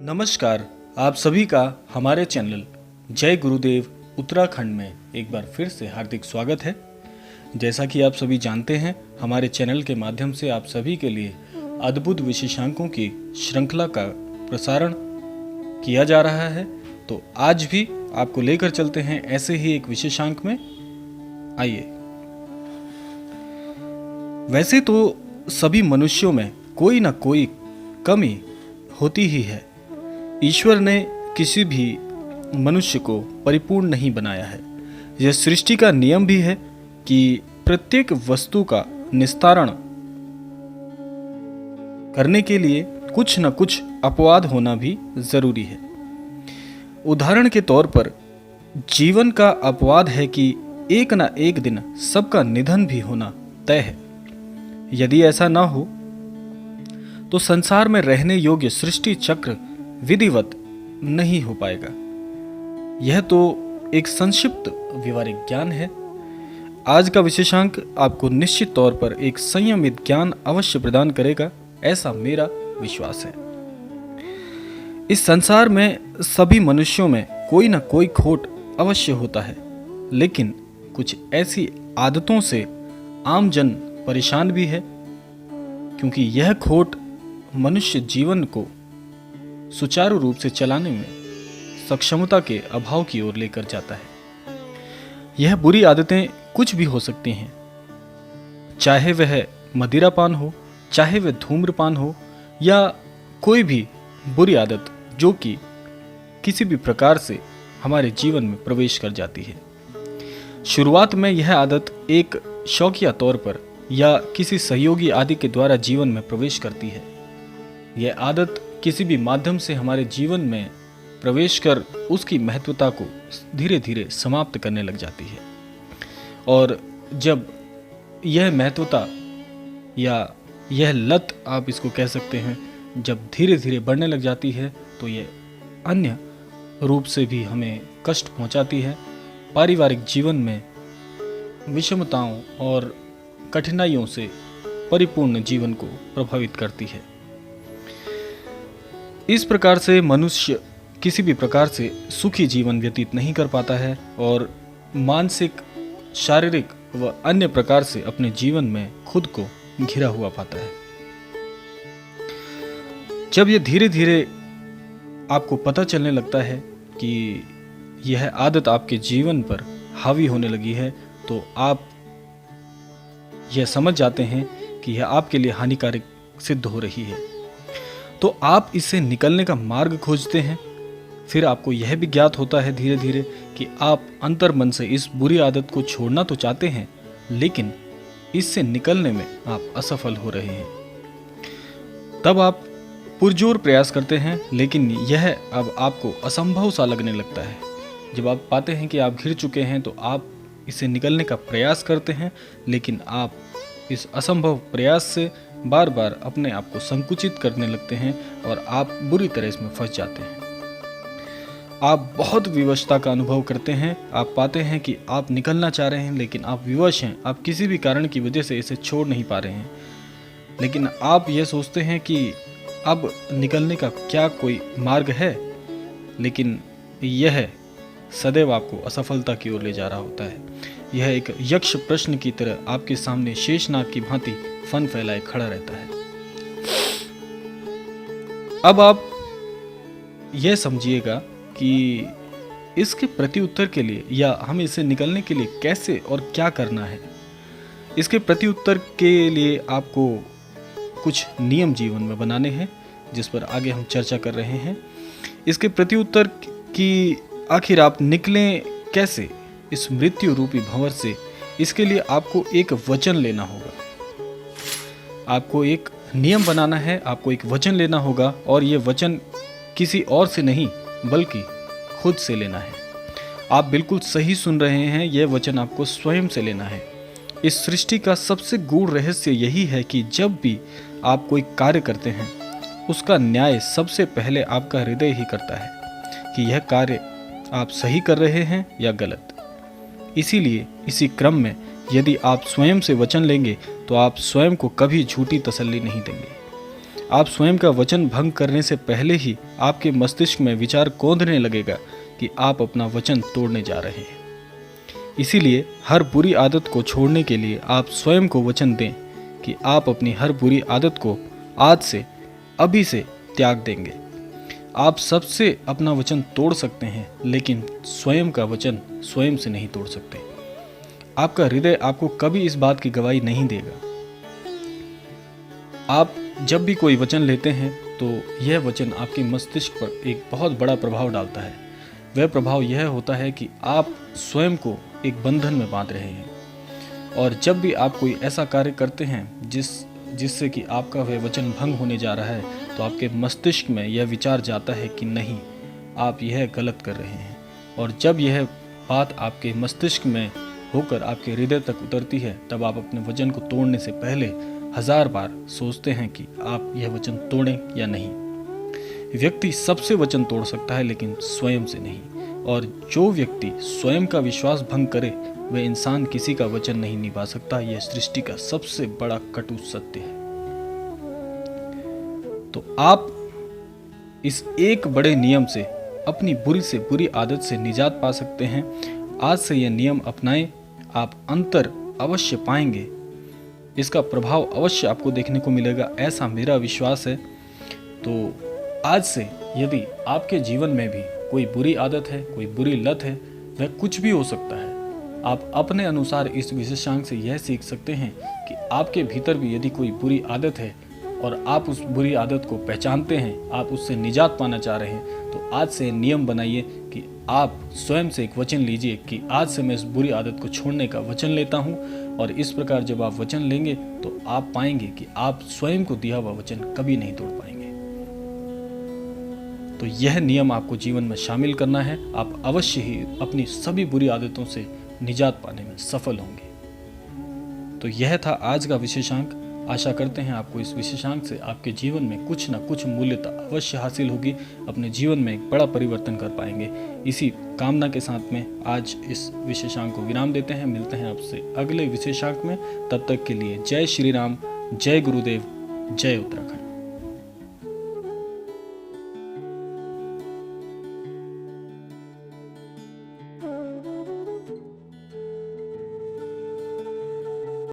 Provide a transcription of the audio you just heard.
नमस्कार। आप सभी का हमारे चैनल जय गुरुदेव उत्तराखंड में एक बार फिर से हार्दिक स्वागत है। जैसा कि आप सभी जानते हैं, हमारे चैनल के माध्यम से आप सभी के लिए अद्भुत विशेषांकों की श्रृंखला का प्रसारण किया जा रहा है। तो आज भी आपको लेकर चलते हैं ऐसे ही एक विशेषांक में। आइए। वैसे तो सभी मनुष्यों में कोई ना कोई कमी होती ही है। ईश्वर ने किसी भी मनुष्य को परिपूर्ण नहीं बनाया है। यह सृष्टि का नियम भी है कि प्रत्येक वस्तु का निस्तारण करने के लिए कुछ न कुछ अपवाद होना भी जरूरी है। उदाहरण के तौर पर जीवन का अपवाद है कि एक न एक दिन सबका निधन भी होना तय है। यदि ऐसा न हो तो संसार में रहने योग्य सृष्टि चक्र विधिवत नहीं हो पाएगा। यह तो एक संक्षिप्त व्यवहारिक ज्ञान है। आज का विशेषांक आपको निश्चित तौर पर एक संयमित ज्ञान अवश्य प्रदान करेगा, ऐसा मेरा विश्वास है। इस संसार में सभी मनुष्यों में कोई ना कोई खोट अवश्य होता है, लेकिन कुछ ऐसी आदतों से आम जन परेशान भी है, क्योंकि यह खोट मनुष्य जीवन को सुचारू रूप से चलाने में सक्षमता के अभाव की ओर लेकर जाता है। यह बुरी आदतें कुछ भी हो सकती हैं, चाहे वह मदिरापान हो, चाहे वह धूम्रपान हो, या कोई भी बुरी आदत जो कि किसी भी प्रकार से हमारे जीवन में प्रवेश कर जाती है। शुरुआत में यह आदत एक शौकिया तौर पर या किसी सहयोगी आदि के द्वारा जीवन में प्रवेश करती है। यह आदत किसी भी माध्यम से हमारे जीवन में प्रवेश कर उसकी महत्वता को धीरे धीरे समाप्त करने लग जाती है। और जब यह महत्वता या यह लत, आप इसको कह सकते हैं, जब धीरे धीरे बढ़ने लग जाती है तो यह अन्य रूप से भी हमें कष्ट पहुंचाती है। पारिवारिक जीवन में विषमताओं और कठिनाइयों से परिपूर्ण जीवन को प्रभावित करती है। इस प्रकार से मनुष्य किसी भी प्रकार से सुखी जीवन व्यतीत नहीं कर पाता है और मानसिक, शारीरिक व अन्य प्रकार से अपने जीवन में खुद को घिरा हुआ पाता है। जब यह धीरे धीरे आपको पता चलने लगता है कि यह आदत आपके जीवन पर हावी होने लगी है, तो आप यह समझ जाते हैं कि यह आपके लिए हानिकारक सिद्ध हो रही है। तो आप इससे निकलने का मार्ग खोजते हैं। फिर आपको यह भी ज्ञात होता है धीरे धीरे कि आप अंतर्मन से इस बुरी आदत को छोड़ना तो चाहते हैं, लेकिन इससे निकलने में आप असफल हो रहे हैं। तब आप पुरजोर प्रयास करते हैं, लेकिन यह अब आपको असंभव सा लगने लगता है। जब आप पाते हैं कि आप घिर चुके हैं तो आप इससे निकलने का प्रयास करते हैं, लेकिन आप इस असंभव प्रयास से बार बार अपने आप को संकुचित करने लगते हैं और आप बुरी तरह इसमें फंस जाते हैं। आप बहुत विवशता का अनुभव करते हैं। आप पाते हैं कि आप निकलना चाह रहे हैं, लेकिन आप विवश हैं। आप किसी भी कारण की वजह से इसे छोड़ नहीं पा रहे हैं, लेकिन आप यह सोचते हैं कि अब निकलने का क्या कोई मार्ग है, लेकिन यह सदैव आपको असफलता की ओर ले जा रहा होता है। यह एक यक्ष प्रश्न की तरह आपके सामने शेषनाग की भांति फन फैलाए खड़ा रहता है। अब आप यह समझिएगा कि इसके प्रति उत्तर के लिए, या हम इसे निकलने के लिए कैसे और क्या करना है। इसके प्रति उत्तर के लिए आपको कुछ नियम जीवन में बनाने हैं, जिस पर आगे हम चर्चा कर रहे हैं। इसके प्रति उत्तर की आखिर आप निकलें कैसे इस मृत्यु रूपी भंवर से, इसके लिए आपको एक वचन लेना होगा। आपको एक नियम बनाना है, आपको एक वचन लेना होगा, और ये वचन किसी और से नहीं बल्कि खुद से लेना है। आप बिल्कुल सही सुन रहे हैं, यह वचन आपको स्वयं से लेना है। इस सृष्टि का सबसे गूढ़ रहस्य यही है कि जब भी आप कोई कार्य करते हैं, उसका न्याय सबसे पहले आपका हृदय ही करता है कि यह कार्य आप सही कर रहे हैं या गलत। इसीलिए इसी क्रम में यदि आप स्वयं से वचन लेंगे तो आप स्वयं को कभी झूठी तसल्ली नहीं देंगे। आप स्वयं का वचन भंग करने से पहले ही आपके मस्तिष्क में विचार कौंधने लगेगा कि आप अपना वचन तोड़ने जा रहे हैं। इसीलिए हर बुरी आदत को छोड़ने के लिए आप स्वयं को वचन दें कि आप अपनी हर बुरी आदत को आज से, अभी से त्याग देंगे। आप सबसे अपना वचन तोड़ सकते हैं, लेकिन स्वयं का वचन स्वयं से नहीं तोड़ सकते। आपका हृदय आपको कभी इस बात की गवाही नहीं देगा। आप जब भी कोई वचन लेते हैं तो यह वचन आपके मस्तिष्क पर एक बहुत बड़ा प्रभाव डालता है। वह प्रभाव यह होता है कि आप स्वयं को एक बंधन में बांध रहे हैं, और जब भी आप कोई ऐसा कार्य करते हैं जिससे कि आपका वह वचन भंग होने जा रहा है, तो आपके मस्तिष्क में यह विचार जाता है कि नहीं, आप यह गलत कर रहे हैं। और जब यह बात आपके मस्तिष्क में होकर आपके हृदय तक उतरती है, तब आप अपने वचन को तोड़ने से पहले 1000 बार सोचते हैं कि आप यह वचन तोड़ें या नहीं। व्यक्ति सबसे वचन तोड़ सकता है, लेकिन स्वयं से नहीं। और जो व्यक्ति स्वयं का विश्वास भंग करे, वह इंसान किसी का वचन नहीं निभा सकता। यह सृष्टि का सबसे बड़ा कटु सत्य है। तो आप इस एक बड़े नियम से, अपनी बुरी से बुरी आदत से निजात पा सकते हैं। आज से यह नियम अपनाएं, आप अंतर अवश्य पाएंगे। इसका प्रभाव अवश्य आपको देखने को मिलेगा, ऐसा मेरा विश्वास है। तो आज से यदि आपके जीवन में भी कोई बुरी आदत है, कोई बुरी लत है, वह कुछ भी हो सकता है, आप अपने अनुसार इस विशेषांक से यह सीख सकते हैं कि आपके भीतर भी यदि कोई बुरी आदत है और आप उस बुरी आदत को पहचानते हैं, आप उससे निजात पाना चाह रहे हैं, तो आज से नियम बनाइए कि आप स्वयं से एक वचन लीजिए कि आज से मैं इस बुरी आदत को छोड़ने का वचन लेता हूं। और इस प्रकार जब आप वचन लेंगे तो आप पाएंगे कि आप स्वयं को दिया हुआ वचन कभी नहीं तोड़ पाएंगे। तो यह नियम आपको जीवन में शामिल करना है। आप अवश्य ही अपनी सभी बुरी आदतों से निजात पाने में सफल होंगे। तो यह था आज का विशेषांक। आशा करते हैं आपको इस विशेषांक से आपके जीवन में कुछ न कुछ मूल्यता अवश्य हासिल होगी, अपने जीवन में एक बड़ा परिवर्तन कर पाएंगे। इसी कामना के साथ में आज इस विशेषांक को विराम देते हैं। मिलते हैं आपसे अगले विशेषांक में। तब तक के लिए जय श्री राम, जय गुरुदेव, जय उत्तराखंड।